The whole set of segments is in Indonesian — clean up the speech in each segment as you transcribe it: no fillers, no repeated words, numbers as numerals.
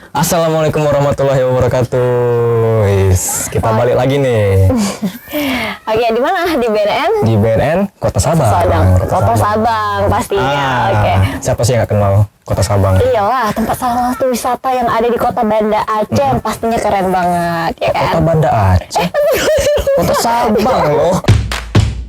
Assalamualaikum warahmatullahi wabarakatuh. Kita balik lagi nih. Oke, di mana? Di BNN? Di BNN Kota Sabang. Kota Sabang pastinya. Oke. Siapa sih yang gak kenal Kota Sabang? Iyalah, tempat salah satu wisata yang ada di Kota Banda Aceh yang pastinya keren banget, ya kan? Kota Banda Aceh. Kota Sabang loh.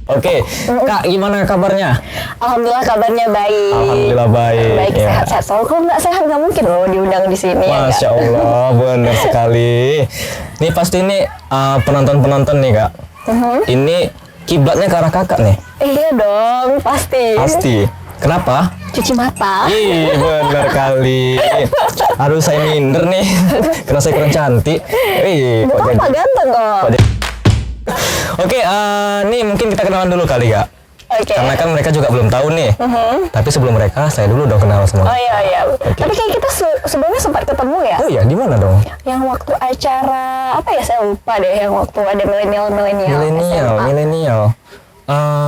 Oke, Kak, gimana kabarnya? Alhamdulillah kabarnya baik. Alhamdulillah baik. Baik, ya. sehat-sehat. Soalnya kalau nggak sehat nggak mungkin loh diundang di sini. Masya ya, Allah, benar sekali. Ini pasti nih penonton-penonton nih, Kak. Ini kiblatnya ke arah kakak nih. Iya dong, pasti. Pasti. Kenapa? Cuci mata. Ih, benar kali. Aduh, saya minder nih. Karena saya kurang cantik. Bukan apa ganteng kok. Oke, nih mungkin kita kenalan dulu kali, Kak. Oke. Karena kan mereka juga belum tahu nih. Tapi sebelum mereka, saya dulu udah kenal semua. Oh iya. Tapi kayak kita sebelumnya sempat ketemu ya. Oh iya, di mana dong? Yang waktu acara apa ya, saya lupa deh, yang waktu ada milenial Milenial.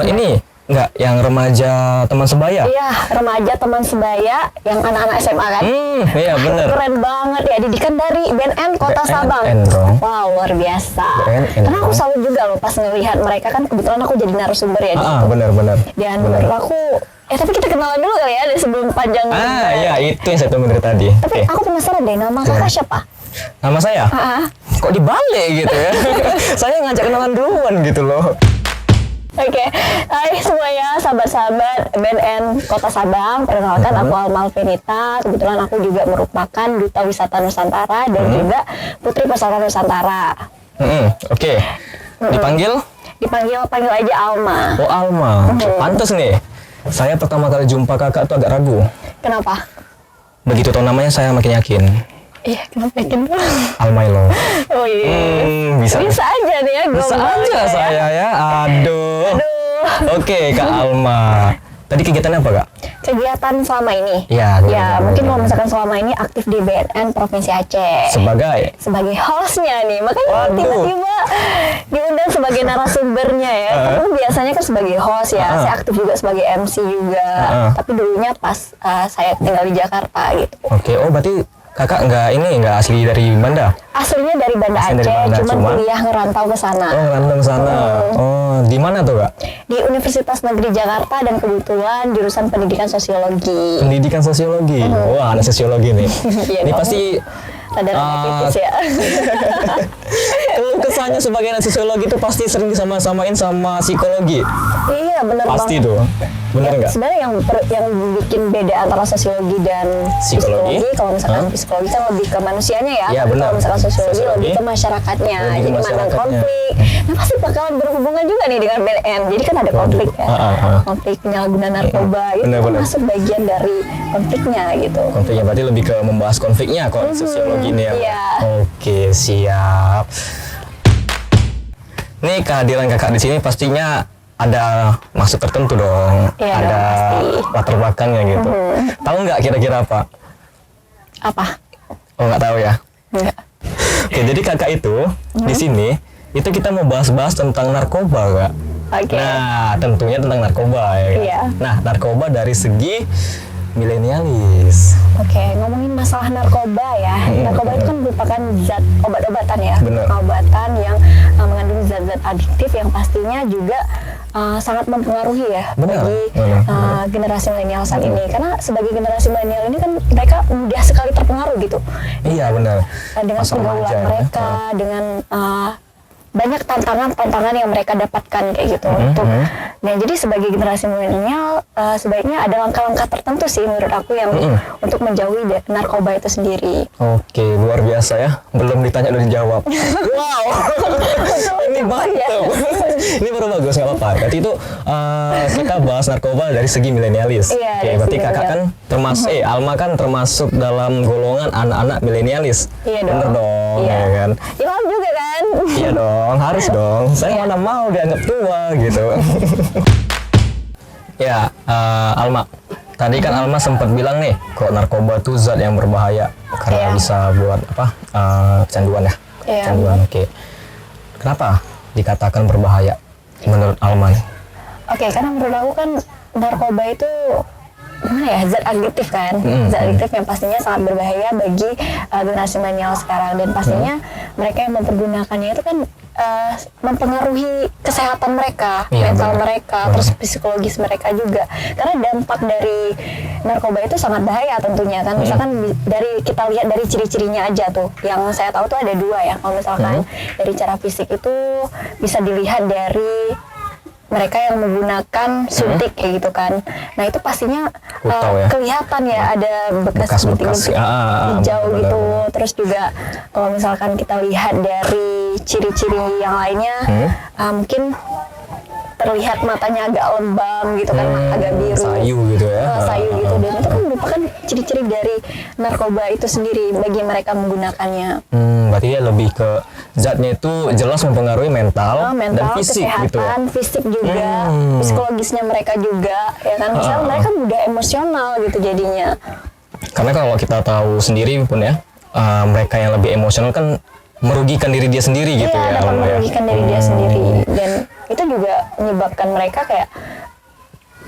Ini enggak yang remaja teman sebaya? Iya, remaja teman sebaya yang anak-anak SMA kan. Iya benar. Keren banget ya, didikan dari BNN Kota Sabang. dong. Wow, luar biasa. BNN Karena aku dong. selalu juga loh pas ngelihat mereka kan, kebetulan aku jadi narasumber ya di situ. Benar. Dan menurut aku, tapi kita kenalan dulu kali ya sebelum panjang. Iya, itu yang saya tunggu dari tadi. Tapi aku penasaran deh, nama kakak siapa? Nama saya? Kok dibalik gitu ya? Saya ngajak kenalan duluan gitu loh. Oke, hai semuanya, sahabat-sahabat BNN Kota Sabang. Perkenalkan, aku Alma Alvenita. Kebetulan aku juga merupakan Duta Wisata Nusantara dan juga Putri Pesona Nusantara. Oke. Dipanggil Panggil aja Alma. Oh, Alma. Pantes nih. Saya pertama kali jumpa kakak tuh agak ragu. Kenapa? Begitu tahu namanya saya makin yakin. Iya, kenapa yakin bang? Almailo. Oh iya. Bisa aja nih ya. Bisa aja ya. saya ya. Aduh. Oke, Kak Alma. Tadi kegiatannya apa, Kak? Kegiatan selama ini? Iya. Mungkin kalau misalkan selama ini aktif di BNN Provinsi Aceh. Sebagai hostnya nih. Makanya tiba-tiba diundang sebagai narasumbernya ya. Karena biasanya kan sebagai host ya. Saya aktif juga sebagai MC juga. Tapi dulunya pas saya tinggal di Jakarta gitu. Oke, oh berarti kakak nggak asli dari Banda? Aslinya dari Banda Aceh, cuman kuliah ngerantau ke sana. Oh, ngerantau ke sana. Oh, di mana tuh, Kak? Di Universitas Negeri Jakarta dan kebetulan jurusan Pendidikan Sosiologi. Pendidikan Sosiologi. Wah, anak sosiologi nih. Ini pasti rada ya. Kalau kesannya sebagai anak sosiologi itu pasti sering disama-samain sama psikologi. Iya, benar banget. Pasti tuh. Benar nggak? Sebenarnya yang bikin beda antara sosiologi dan psikologi, kalau misalkan psikologi kan lebih ke manusianya ya. Iya, benar. Kalau misalkan sosiologi lebih ke masyarakatnya. Jadi mana konflik. Nah, pasti bakalan berhubungan juga nih dengan BNN. Jadi kan ada konflik ya. Konflik penyalahgunaan narkoba itu masuk bagian dari konfliknya gitu. Konfliknya berarti lebih ke membahas konfliknya kalau sosiologi ini ya. Iya. Oke, siap. Nih kehadiran kakak di sini pastinya ada maksud tertentu dong. Iya, ada dong, latar belakangnya gitu. Tahu nggak kira-kira apa? Apa? Oh, nggak tahu ya? Nggak. Oke, jadi kakak itu di sini itu kita mau bahas-bahas tentang narkoba, Kak. Oke. Nah, tentunya tentang narkoba ya. Kan? Iya. Nah, narkoba dari segi milenialis. Oke, ngomongin masalah narkoba ya. Narkoba itu kan merupakan zat obat-obatan ya. Bener. Obatan yang mengandung zat-zat adiktif yang pastinya juga sangat mempengaruhi ya bagi generasi milenial saat ini. Karena sebagai generasi milenial ini kan mereka mudah sekali terpengaruh gitu. Iya, benar. Dengan pergaulan mereka, dengan banyak tantangan yang mereka dapatkan kayak gitu nah jadi sebagai generasi milenial sebaiknya ada langkah-langkah tertentu sih menurut aku yang untuk menjauhi narkoba itu sendiri. Oke, luar biasa ya, belum ditanya udah dijawab. Wow. Ini mantap. Ini baru bagus, nggak apa-apa. Berarti itu kita bahas narkoba dari segi milenialis. Iya, oke, berarti kakak kan termasuk Alma kan termasuk dalam golongan anak-anak milenialis. Iya dong. Bener dong, iya. Ya kan? Ilham juga kan? Iya dong, harus dong. Saya mana mau dianggap tua gitu. Ya, Alma. Tadi kan Alma sempat bilang nih, kok narkoba tuh zat yang berbahaya karena bisa buat apa? Kecanduan ya. Iya. Kecanduan. Oke. Kenapa dikatakan berbahaya menurut Alma nih? Oke, karena menurut aku kan narkoba itu gimana ya, zat adiktif kan, zat adiktif yang pastinya sangat berbahaya bagi generasi milenial sekarang, dan pastinya mereka yang mempergunakannya itu kan mempengaruhi kesehatan mereka, mental mereka, terus psikologis mereka juga, karena dampak dari narkoba itu sangat bahaya tentunya kan. Misalkan dari kita lihat dari ciri-cirinya aja tuh, yang saya tahu tuh ada 2 ya. Kalau misalkan dari cara fisik itu bisa dilihat dari mereka yang menggunakan suntik kayak gitu kan. Nah itu pastinya kelihatan ya ada bekas gunting-gunting hijau gitu. Terus juga kalau misalkan kita lihat dari ciri-ciri yang lainnya, mungkin terlihat matanya agak lembam gitu kan, agak biru, sayu gitu ya, sayu gitu, dan itu kan merupakan ciri-ciri dari narkoba itu sendiri bagi mereka menggunakannya. Berarti ya lebih ke zatnya itu jelas mempengaruhi mental dan fisik kesehatan, gitu ya? Fisik juga, psikologisnya mereka juga, ya kan, misalnya mereka mudah emosional gitu jadinya. Karena kalau kita tahu sendiri pun ya, mereka yang lebih emosional kan merugikan diri dia sendiri gitu ya. Iya, dapat merugikan diri dia sendiri, dan itu juga menyebabkan mereka kayak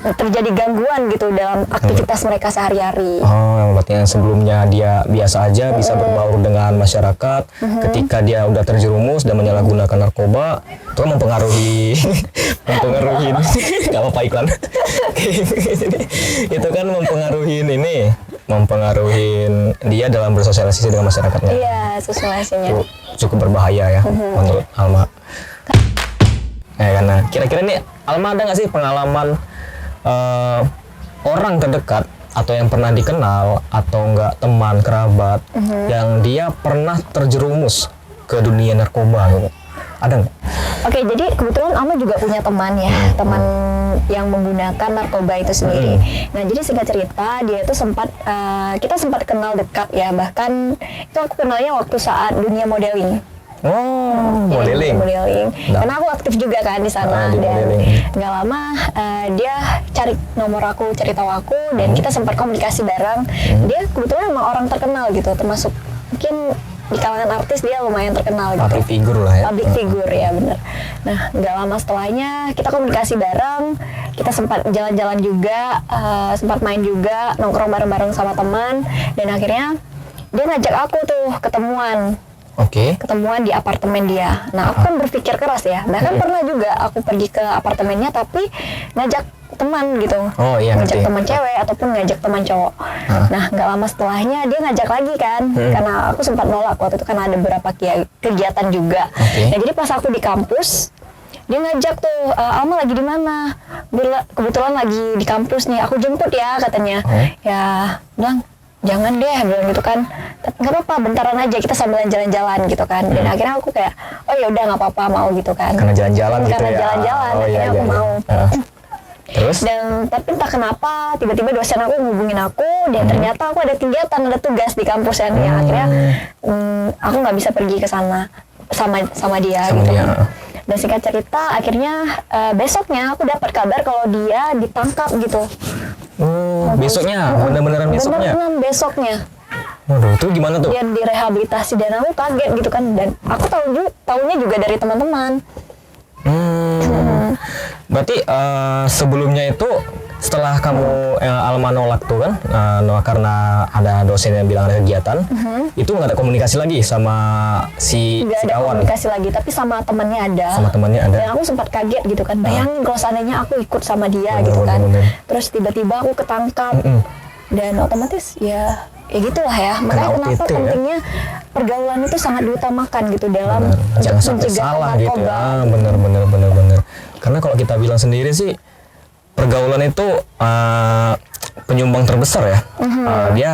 terjadi gangguan gitu dalam aktivitas mereka sehari-hari. Berarti yang sebelumnya dia biasa aja bisa berbaur dengan masyarakat, ketika dia udah terjerumus dan menyalahgunakan narkoba, itu kan mempengaruhi nggak apa-apa iklan. Itu kan mempengaruhi dia dalam bersosialisasi dengan masyarakatnya. Iya, sosialisasinya Itu cukup berbahaya ya menurut Alma. Karena kira-kira nih Alma ada nggak sih pengalaman orang terdekat atau yang pernah dikenal atau enggak teman kerabat yang dia pernah terjerumus ke dunia narkoba gitu? Ada nggak? Oke, jadi kebetulan Alma juga punya teman ya, teman yang menggunakan narkoba itu sendiri. Nah, jadi singkat cerita, dia itu kita sempat kenal dekat ya, bahkan itu aku kenalnya waktu saat dunia modeling. Modeling. Karena aku aktif juga kan di sana, dan nggak lama dia cari nomor aku, cari tahu aku, dan kita sempat komunikasi bareng. Dia kebetulan emang orang terkenal gitu, termasuk mungkin di kalangan artis dia lumayan terkenal gitu. Public figure lah ya. Public figure ya, bener. Nah, nggak lama setelahnya kita komunikasi bareng, kita sempat jalan-jalan juga, sempat main juga, nongkrong bareng-bareng sama teman, dan akhirnya dia ngajak aku tuh ketemuan. Ketemuan di apartemen dia. Nah, aku kan berpikir keras ya. Bahkan pernah juga aku pergi ke apartemennya tapi ngajak teman gitu. Ngajak teman cewek ataupun ngajak teman cowok. Nah, nggak lama setelahnya dia ngajak lagi kan. Karena aku sempat nolak waktu itu karena ada beberapa kegiatan juga. Nah, jadi pas aku di kampus, dia ngajak tuh, Alma lagi di mana? Kebetulan lagi di kampus nih, aku jemput ya katanya. Ya, bilang jangan deh, bilang gitu kan, nggak apa-apa, bentaran aja, kita sambil jalan-jalan gitu kan. Dan akhirnya aku kayak, oh ya udah nggak apa-apa, mau gitu kan, karena jalan-jalan gitu ya. Karena jalan-jalan, akhirnya aku mau. Terus? Dan tapi entah kenapa tiba-tiba dosen aku ngubungin aku, dan ternyata aku ada kegiatan, ada tugas di kampus ya. Akhirnya aku nggak bisa pergi ke sana sama dia gitu. Dan singkat cerita, akhirnya besoknya aku dapat kabar kalau dia ditangkap gitu. Besoknya? Bener-beneran besoknya? Bener-beneran besoknya. Waduh, itu gimana tuh? Dia direhabilitasi, dan aku kaget gitu kan. Dan aku tahunya juga dari teman-teman. Berarti sebelumnya itu setelah kamu Alma nolak tuh kan, karena ada dosen yang bilang ada kegiatan, itu nggak ada komunikasi lagi sama si Nggak ada kawan? komunikasi lagi, tapi sama temannya ada. Sama temannya ada. Dan aku sempat kaget gitu kan, bayangin kalau seandainya aku ikut sama dia gitu kan. Terus tiba-tiba aku ketangkap, dan otomatis ya gitulah ya. Makanya kenapa pentingnya pergaulan itu sangat diutamakan gitu dalam jangan sampai salah gitu ya. Bener. Karena kalau kita bilang sendiri sih, pergaulan itu penyumbang terbesar ya. Dia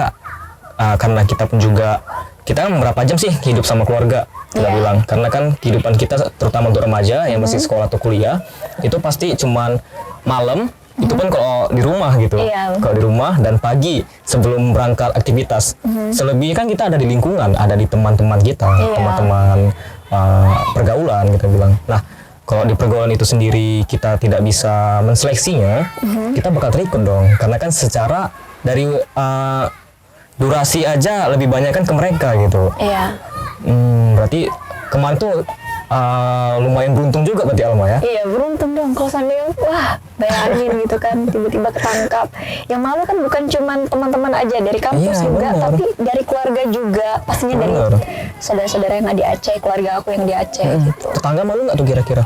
karena kita pun juga, kita kan berapa jam sih hidup sama keluarga, kita bilang. Karena kan kehidupan kita terutama untuk remaja yang masih sekolah atau kuliah, itu pasti cuman malam, itu pun kalau di rumah gitu. Kalau di rumah dan pagi sebelum berangkat aktivitas. Selebihnya kan kita ada di lingkungan, ada di teman-teman kita, teman-teman pergaulan kita bilang. Nah, kalau di pergaulan itu sendiri kita tidak bisa menseleksinya, kita bakal terikut dong. Karena kan secara dari durasi aja lebih banyak kan ke mereka gitu. Berarti kemarin tuh lumayan beruntung juga berarti Alma ya? Iya, beruntung dong. Kalau seandainya, wah bayangin gitu kan, tiba-tiba ketangkap. Yang malu kan bukan cuman teman-teman aja dari kampus Iya, juga, bener. tapi dari keluarga juga, pastinya dari Bener. saudara-saudara yang di Aceh, keluarga aku yang di Aceh gitu. Tetangga malu nggak tuh kira-kira?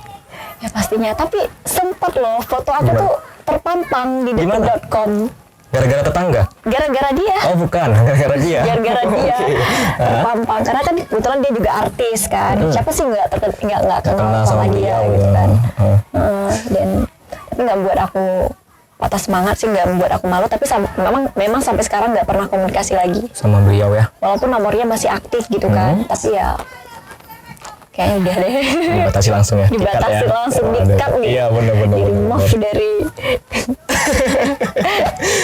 Ya pastinya, tapi sempat loh foto aku Gimana? tuh terpampang di Gimana? detik.com Gara-gara tetangga? gara-gara dia. Oh bukan, gara-gara dia. Gara-gara dia Oke. terpampang, karena kan kebetulan dia juga artis kan. Siapa sih nggak kenal Kenal sama dia beliau, gitu kan. Heeh. Dan tapi nggak buat aku patah semangat sih, nggak membuat aku malu, tapi memang sampai sekarang nggak pernah komunikasi lagi, Sama beliau ya. walaupun nomornya masih aktif gitu kan. Tapi ya kayaknya udah deh Dibatasi langsung ya. dibatasi Di-cut ya. langsung, Waduh. di-cut nih, Iya bener-bener. di remove dari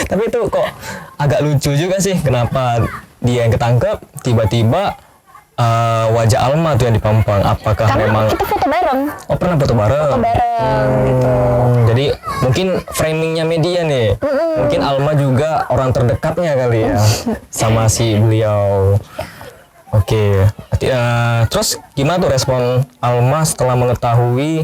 Tapi itu kok agak lucu juga sih, kenapa dia yang ketangkep tiba-tiba wajah Alma tuh yang dipampang. Apakah karena memang kita foto bareng pernah foto bareng? gitu. Jadi mungkin framingnya media nih, mungkin Alma juga orang terdekatnya kali ya sama si beliau. Oke, terus gimana tuh respon Alma setelah mengetahui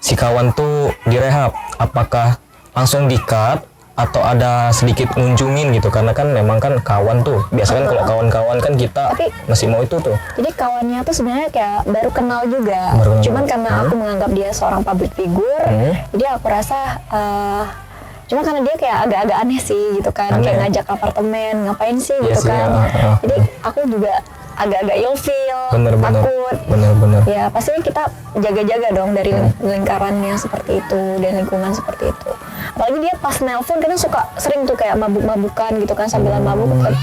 si kawan tuh direhab? Apakah langsung di-cut atau ada sedikit ngunjungin gitu? Karena kan memang kan kawan tuh, biasanya kan kalau kawan-kawan kan kita Tapi- masih mau itu tuh. Jadi kawannya tuh sebenarnya kayak baru kenal juga. Baru kenal. Cuman karena aku menganggap dia seorang public figure, jadi aku rasa cuma karena dia kayak agak-agak aneh sih gitu kan, Aneh. kayak ngajak apartemen, ngapain sih Iya gitu sih, kan. ya. Jadi aku juga agak-agak ilfeel, Bener-bener. takut. Bener-bener. Ya pastinya kita jaga-jaga dong dari lingkarannya seperti itu dan lingkungan seperti itu. Apalagi dia pas nelpon kadang suka sering tuh kayak mabuk-mabukan gitu kan, sambilan mabuk kan.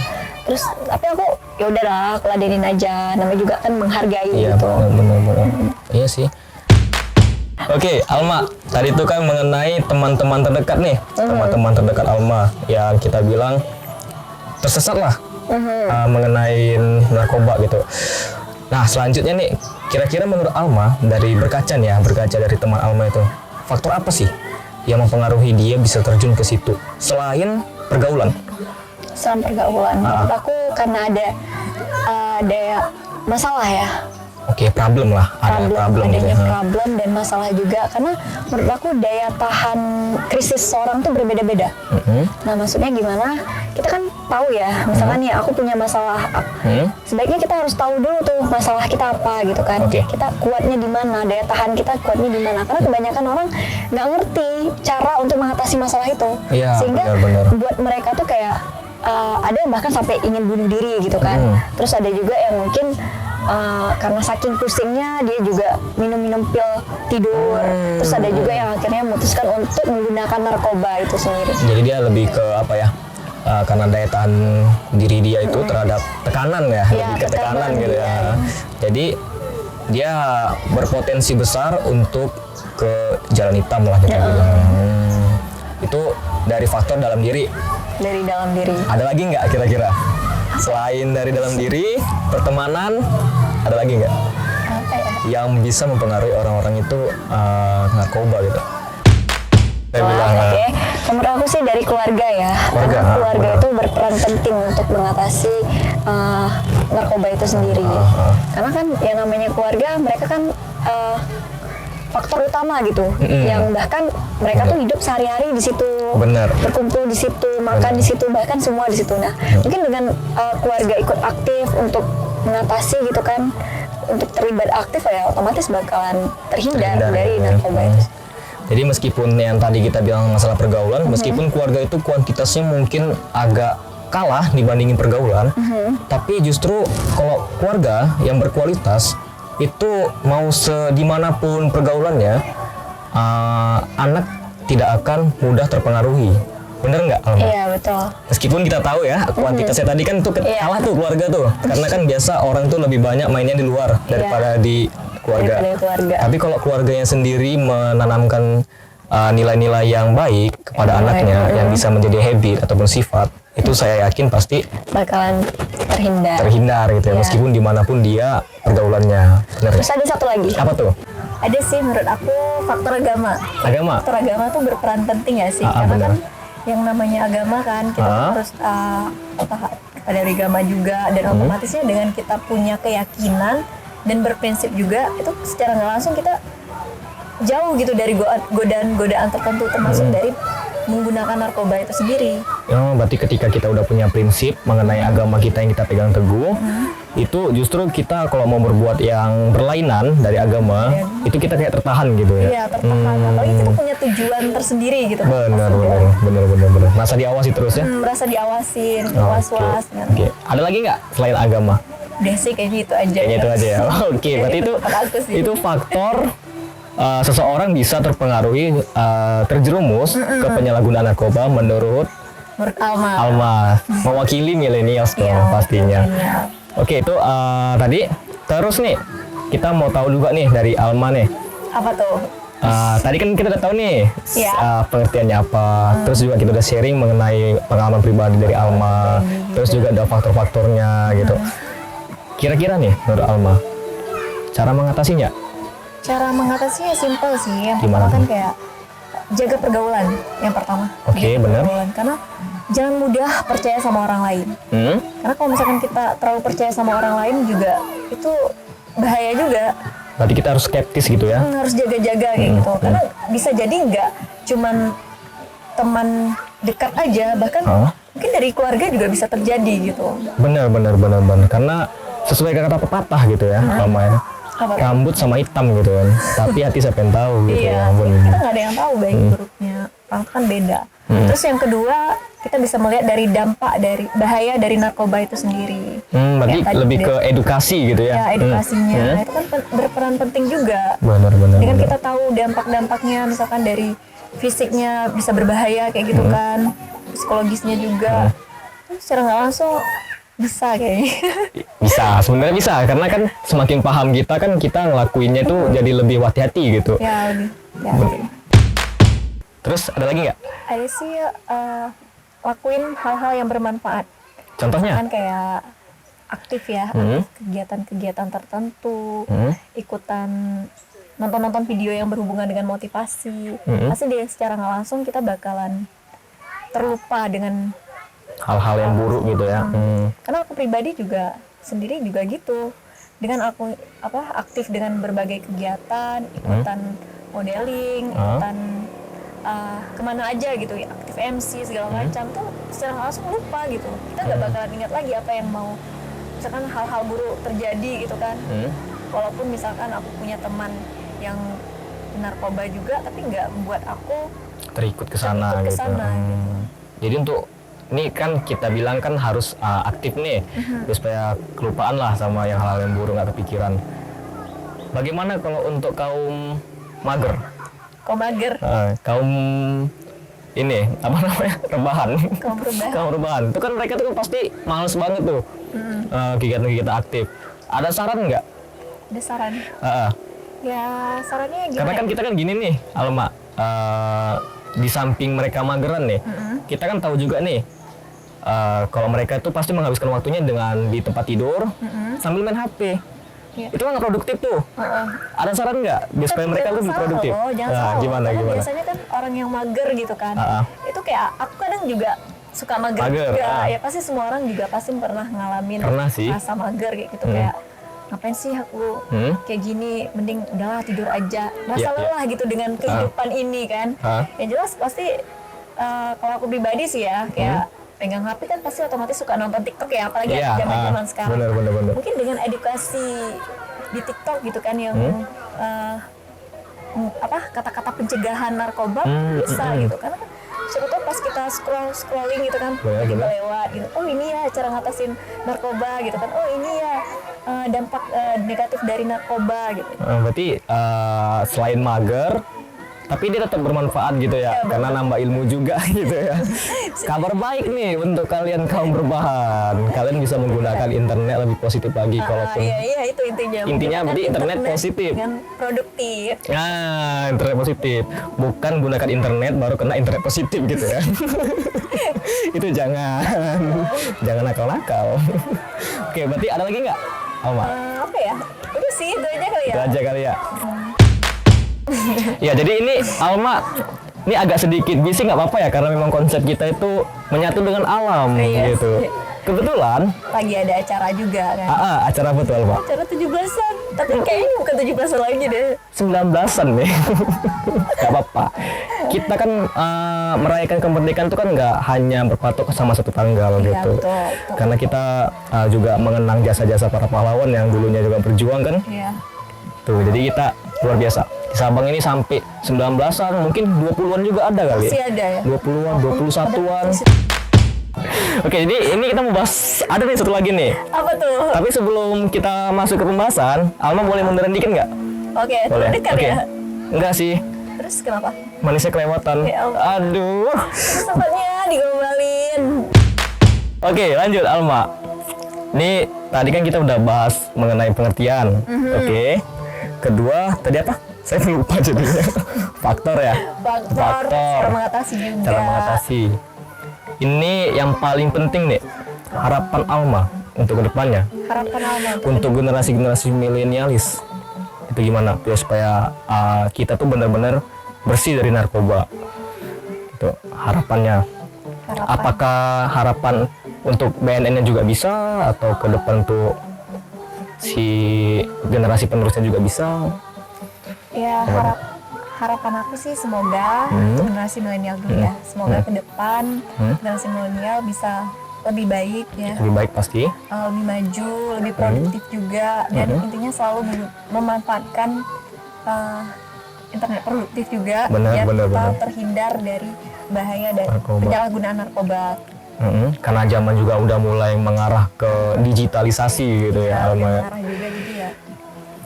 Terus tapi aku ya udahlah, aku ladenin aja, namanya juga kan menghargai Iya, gitu. benar-benar. Iya sih. Oke, Alma, tadi itu kan mengenai teman-teman terdekat nih, teman-teman terdekat Alma yang kita bilang tersesat lah mengenai narkoba gitu. Nah, selanjutnya nih, kira-kira menurut Alma dari berkaca dari teman Alma itu, faktor apa sih yang mempengaruhi dia bisa terjun ke situ selain pergaulan? Selain pergaulan, menurut aku karena ada masalah ya. Oke, problem lah, ada problem gitu adanya ya. problem dan masalah juga, karena menurut aku daya tahan krisis seorang tuh berbeda-beda. Nah maksudnya gimana, kita kan tahu ya, misalkan nih aku punya masalah, sebaiknya kita harus tahu dulu tuh masalah kita apa gitu kan. Oke. Kita kuatnya di mana, daya tahan kita kuatnya di mana, karena kebanyakan orang nggak ngerti cara untuk mengatasi masalah itu. Iya, Sehingga benar-benar. buat mereka tuh kayak ada yang bahkan sampai ingin bunuh diri gitu kan. Terus ada juga yang mungkin karena saking pusingnya dia juga minum pil tidur. Terus ada juga yang akhirnya memutuskan untuk menggunakan narkoba itu sendiri. Jadi dia lebih ke apa ya? Karena daya tahan diri dia itu terhadap tekanan ya, Iya, lebih ke tekanan tekanan, gitu ya. iya. Jadi dia berpotensi besar untuk ke jalan hitam lah kita bilang. Itu dari faktor dalam diri. Dari dalam diri. Ada lagi nggak kira-kira? Selain dari dalam diri, pertemanan, ada lagi nggak Apa ya? yang bisa mempengaruhi orang-orang itu narkoba gitu? Saya Wah, bilang, oke. Menurut aku sih dari keluarga ya. Keluarga, Karena keluarga benar. itu berperan penting untuk mengatasi narkoba itu sendiri. Karena kan yang namanya keluarga, mereka kan faktor utama gitu, yang bahkan mereka tuh hidup sehari-hari di situ, Benar. berkumpul di situ, makan di situ, bahkan semua di situ. Nah, mungkin dengan keluarga ikut aktif untuk mengatasi gitu kan, untuk terlibat aktif ya otomatis bakalan terhindar dari ya. narkoba itu. Jadi meskipun yang tadi kita bilang masalah pergaulan, meskipun keluarga itu kuantitasnya mungkin agak kalah dibandingin pergaulan, tapi justru kalau keluarga yang berkualitas itu mau dimanapun pergaulannya, anak tidak akan mudah terpengaruhi. Bener nggak, Alma? Iya betul. Meskipun kita tahu ya kuantitasnya tadi kan tuh Iya. kalah tuh keluarga tuh, karena kan biasa orang tuh lebih banyak mainnya di luar daripada di keluarga. Daripada keluarga. Tapi kalau keluarganya sendiri menanamkan nilai-nilai yang baik kepada anaknya, yang bisa menjadi habit ataupun sifat, itu saya yakin pasti Bakalan terhindar gitu ya, Iya. meskipun dimanapun dia pergaulannya. Bener. Terus ada satu lagi. Apa tuh? Ada sih menurut aku faktor agama. Agama. Faktor agama tuh berperan penting ya sih, Ah, karena benar. kan yang namanya agama kan kita harus kepada agama juga, dan otomatisnya dengan kita punya keyakinan dan berprinsip juga, itu secara nggak langsung kita jauh gitu dari godaan-godaan tertentu, termasuk dari menggunakan narkoba itu sendiri. Oh, berarti ketika kita udah punya prinsip mengenai agama kita yang kita pegang teguh, itu justru kita kalau mau berbuat yang berlainan dari agama, itu kita kayak tertahan gitu ya. Iya, tertahan. Apalagi kita punya tujuan tersendiri gitu. Benar. Merasa diawasi terus ya? Merasa diawasin, Oh, was-was. Oke. Oke. Ada lagi nggak selain agama? Udah sih kayaknya itu aja. Kayaknya itu aja ya. Oke, berarti itu faktor seseorang bisa terpengaruhi, terjerumus ke penyalahgunaan narkoba menurut Alma, mewakili millennials dong pastinya. Oke, itu tadi. Terus nih, kita mau tahu juga nih dari Alma nih. Apa tuh? Tadi kan kita udah tahu nih pengertiannya apa. Terus juga kita udah sharing mengenai pengalaman pribadi dari Alma. Terus juga ada faktor-faktornya gitu. Kira-kira nih menurut Alma, cara mengatasinya? Cara mengatasinya simpel sih. Yang Gimana pertama kan tuh? kayak jaga pergaulan yang pertama. Oke, Jaga benar. pergaulan. Karena jangan mudah percaya sama orang lain. Karena kalau misalkan kita terlalu percaya sama orang lain juga itu bahaya juga. Berarti kita harus skeptis gitu ya? Harus jaga-jaga kayak gitu. Karena bisa jadi nggak cuman teman dekat aja, bahkan mungkin dari keluarga juga bisa terjadi gitu. Benar. Karena sesuai kata pepatah gitu ya, Alma ya. Rambut sama hitam gitu kan, tapi hati siapa yang tahu gitu Iya, ya. kita nggak ada yang tahu baik buruknya, orang kan beda. Terus yang kedua, kita bisa melihat dari dampak dari bahaya dari narkoba itu sendiri. Berarti Kayak tadi lebih ke edukasi gitu ya? Ya, edukasinya. Nah, itu kan berperan penting juga. Benar. Dengan kita tahu dampak-dampaknya, misalkan dari fisiknya bisa berbahaya kayak gitu kan, psikologisnya juga. Secara nggak langsung bisa kayaknya. Bisa, sebenarnya bisa, karena kan semakin paham kita kan kita ngelakuinnya itu jadi lebih hati-hati gitu. Ya, lebih. Terus ada lagi nggak? Ada sih lakuin hal-hal yang bermanfaat. Contohnya? Kan kayak aktif ya, aktif kegiatan-kegiatan tertentu, ikutan nonton-nonton video yang berhubungan dengan motivasi. Pasti deh secara nggak langsung kita bakalan terlupa dengan Hal-hal yang buruk gitu ya. Karena aku pribadi juga sendiri juga gitu. Dengan aku aktif dengan berbagai kegiatan, ikutan modeling, ikutan kemana aja gitu, aktif MC segala macam tuh secara nggak langsung lupa gitu. Kita nggak bakalan ingat lagi apa yang mau, misalkan hal-hal buruk terjadi gitu kan. Walaupun misalkan aku punya teman yang narkoba juga, tapi nggak membuat aku Terikut ke sana gitu. Jadi untuk ini kan kita bilang kan harus aktif nih, supaya kelupaan lah sama yang hal-hal yang buruk, nggak kepikiran. Bagaimana kalau untuk kaum mager? Kaum mager? Kaum ini apa namanya, rebahan? Kaum rebahan. Itu kan mereka tuh kan pasti males banget tuh kegiatan-kegiatan aktif. Ada saran nggak? Ada saran? Ya sarannya gimana? Karena kan kita kan gini nih, Alma. Di samping mereka mageran nih, kita kan tahu juga nih. Kalau mereka itu pasti menghabiskan waktunya dengan di tempat tidur sambil main HP. Itu kan nggak produktif tuh. Ada saran nggak supaya mereka lebih produktif? Jangan salah. Gimana? Biasanya kan orang yang mager gitu kan. Itu kayak aku kadang juga suka mager juga. Ya pasti semua orang juga pasti pernah ngalamin rasa mager kayak gitu. Kayak ngapain sih aku kayak gini, mending udahlah tidur aja. Masa lelah gitu dengan kehidupan ini kan. Yang jelas pasti kalau aku pribadi sih ya kayak pegang HP kan pasti otomatis suka nonton TikTok ya, apalagi zaman-zaman sekarang. Bener. Mungkin dengan edukasi di TikTok gitu kan yang kata-kata pencegahan narkoba bisa gitu, karena kan siapa tahu pas kita scrolling gitu kan kita lewat gitu, oh ini ya cara ngatasin narkoba gitu kan, oh ini ya dampak negatif dari narkoba gitu. Berarti selain mager tapi dia tetap bermanfaat gitu ya, karena nambah ilmu juga gitu ya. Kabar baik nih untuk kalian kaum berbahan, kalian bisa menggunakan internet lebih positif lagi. Kalaupun iya itu intinya berarti internet positif dengan produktif. Internet positif, bukan gunakan internet baru kena internet positif gitu ya. Itu jangan nakal-nakal. Oke, berarti ada lagi nggak, Alma? Apa ya, udah sih itu aja kali ya. Itu aja kali ya. Ya, jadi ini Alma ini agak sedikit bising, nggak apa-apa ya, karena memang konsep kita itu menyatu dengan alam gitu. kebetulan lagi ada acara juga kan. acara apa tuh Alma? Acara 17-an. Tapi kayaknya bukan 17-an lagi deh. 19-an nih. Gak apa-apa. Kita kan merayakan kemerdekaan itu kan nggak hanya berpatok sama satu tanggal Iya, gitu. betul. Karena kita juga mengenang jasa-jasa para pahlawan yang dulunya juga berjuang kan. Iya. Tuh, jadi kita luar biasa. Di Sabang ini sampai 19-an, mungkin 20-an juga ada kali. Masih ada ya? 20-an, 21-an. Oke, jadi ini kita mau bahas, ada nih satu lagi nih. Apa tuh? Tapi sebelum kita masuk ke pembahasan, Alma boleh mundurin dikit nggak? Oke, Boleh. dekat Oke. ya. Enggak sih, Terus kenapa? manisnya kelewatan. Ya ampun. Aduh. Sempatnya digombalin. Oke, lanjut Alma. Nih, tadi kan kita udah bahas mengenai pengertian. Oke. Kedua, tadi apa? Saya lupa jadinya. Faktor ya? Faktor. Cara mengatasi juga. Cara mengatasi. Ini yang paling penting nih, harapan Alma untuk kedepannya, Harapan Alma. untuk generasi-generasi milenialis. Itu gimana? Biar supaya kita tuh benar-benar bersih dari narkoba. Itu harapannya. Harapan. Apakah harapan untuk BNN-nya juga bisa, atau ke depan tuh si generasi penerusnya juga bisa? Ya, harapan aku sih semoga untuk generasi milenial dulu ya. Semoga ke depan generasi milenial bisa lebih baik ya. Lebih baik pasti. Lebih maju, lebih produktif juga, dan intinya selalu memanfaatkan internet produktif juga, biar kita terhindar dari bahaya dan penyalahgunaan narkoba. Karena zaman juga udah mulai mengarah ke digitalisasi gitu ya, Alma. Mengarah juga jadi ya.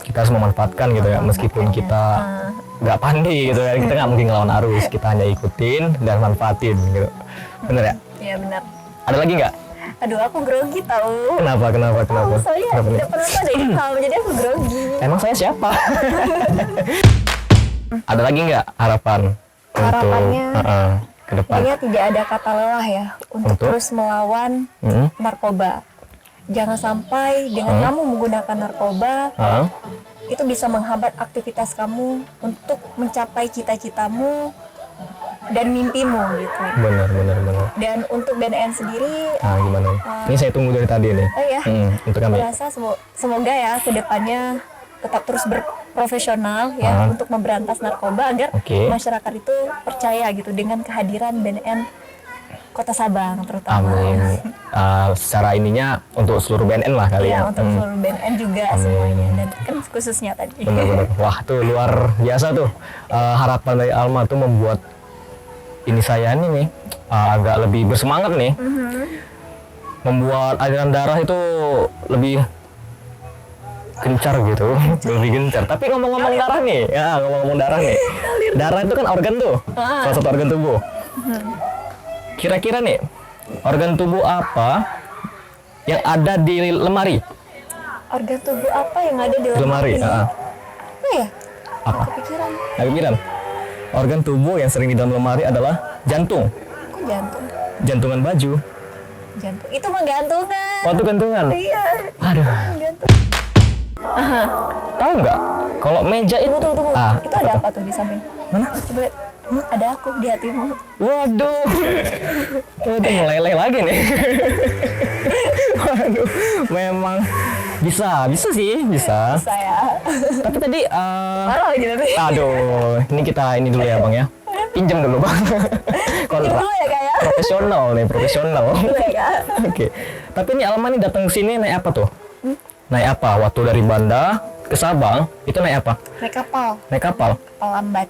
Kita harus memanfaatkan gitu ya, meskipun kita nggak pandai gitu ya, kita nggak mungkin ngelawan arus, kita hanya ikutin dan manfaatin gitu. Bener ya? Iya benar. Ada lagi nggak? Aduh, aku grogi tahu. Kenapa? Soalnya tidak pernah ada ini hal, jadi aku grogi. Emang saya siapa? Ada lagi nggak harapan Harapannya untuk ke depan? intinya tidak ada kata lelah ya untuk terus melawan narkoba. Jangan sampai dengan kamu menggunakan narkoba itu bisa menghambat aktivitas kamu untuk mencapai cita-citamu dan mimpimu gitu. Benar. Dan untuk BNN sendiri, Gimana? Ini saya tunggu dari tadi nih. oh ya, Untuk kami. saya rasa semoga ya kedepannya tetap terus berprofesional ya untuk memberantas narkoba agar masyarakat itu percaya gitu dengan kehadiran BNN Kota Sabang terutama. Amin. Secara ininya untuk seluruh BNN lah kali ya. Untuk seluruh BNN juga semuanya, dan kan khususnya tadi. Benar. Wah, tuh luar biasa tuh. Harapan dari Alma tuh membuat ini saya nih agak lebih bersemangat nih. Membuat aliran darah itu lebih gencar gitu, lebih gencar. Tapi ngomong-ngomong darah nih, ngomong-ngomong darah nih. Darah itu kan organ tuh, salah satu organ tubuh. Kira-kira nih, organ tubuh apa yang ada di lemari? Organ tubuh apa yang ada di lemari? Apa ya? Apa? Kepikiran. Kepikiran. Organ tubuh yang sering di dalam lemari adalah jantung. Kok jantung? Jantungan baju. Jantung. Itu mah gantungan. Waktu gantungan. Iya. Aduh. Gantung. Tahu nggak? Kalau meja itu Tunggu. Itu ada apa tuh di samping? Mana? Coba lihat. Ada aku di hatimu. Waduh. Udah meleleh lagi nih. Waduh. Memang bisa sih. Bisa ya. Tapi tadi Parah lagi tapi. aduh, ini dulu ya, Bang ya. Pinjam dulu, Bang. Itu dulu ya, Kak ya. Profesional. Dulu ya, Kak. Oke. Tapi ini Alma nih datang ke sini naik apa tuh? Naik apa? Waktu dari Banda ke Sabang itu naik apa? Naik kapal. Naik kapal. Kapal lambat.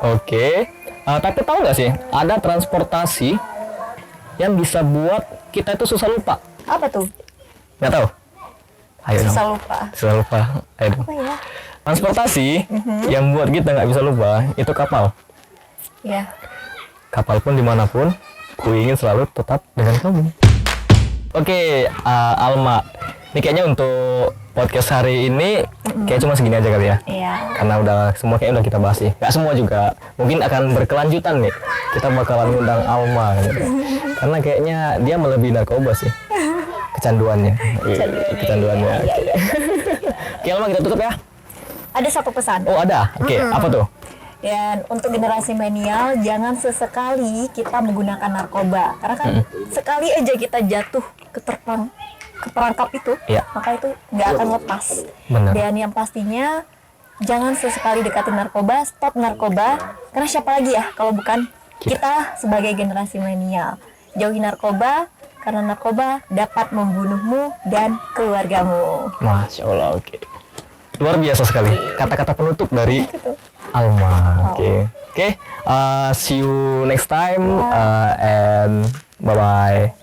Oke. Tapi tahu nggak sih, ada transportasi yang bisa buat kita itu susah lupa. Apa tuh? Nggak tahu? Ayo dong. Susah lupa. Ayo dong. Apa ya? Transportasi yang buat kita nggak bisa lupa itu kapal. Ya. Kapal pun dimanapun, ku ingin selalu tetap dengan kamu. Oke, Alma. Ini kayaknya untuk podcast hari ini kayak cuma segini aja kali ya. Iya. Karena semua kayaknya udah kita bahas sih. Nggak semua juga. Mungkin akan berkelanjutan nih. Kita bakalan undang Alma gitu. Karena kayaknya dia melebihi narkoba sih. Kecanduannya. Kecanduannya. Iya. Oke, Alma, kita tutup ya. Ada satu pesan. Oh, ada. Oke, apa tuh? Dan untuk generasi milenial, jangan sesekali kita menggunakan narkoba. Karena kan sekali aja kita jatuh ke perangkap itu, maka itu nggak akan lepas. Benar. Dan yang pastinya, jangan sesekali dekatin narkoba, stop narkoba. Karena siapa lagi ya kalau bukan kita sebagai generasi milenial. Jauhi narkoba, karena narkoba dapat membunuhmu dan keluargamu. Masya Allah, oke. Luar biasa sekali. Kata-kata penutup dari Alma. Oke. See you next time and bye-bye.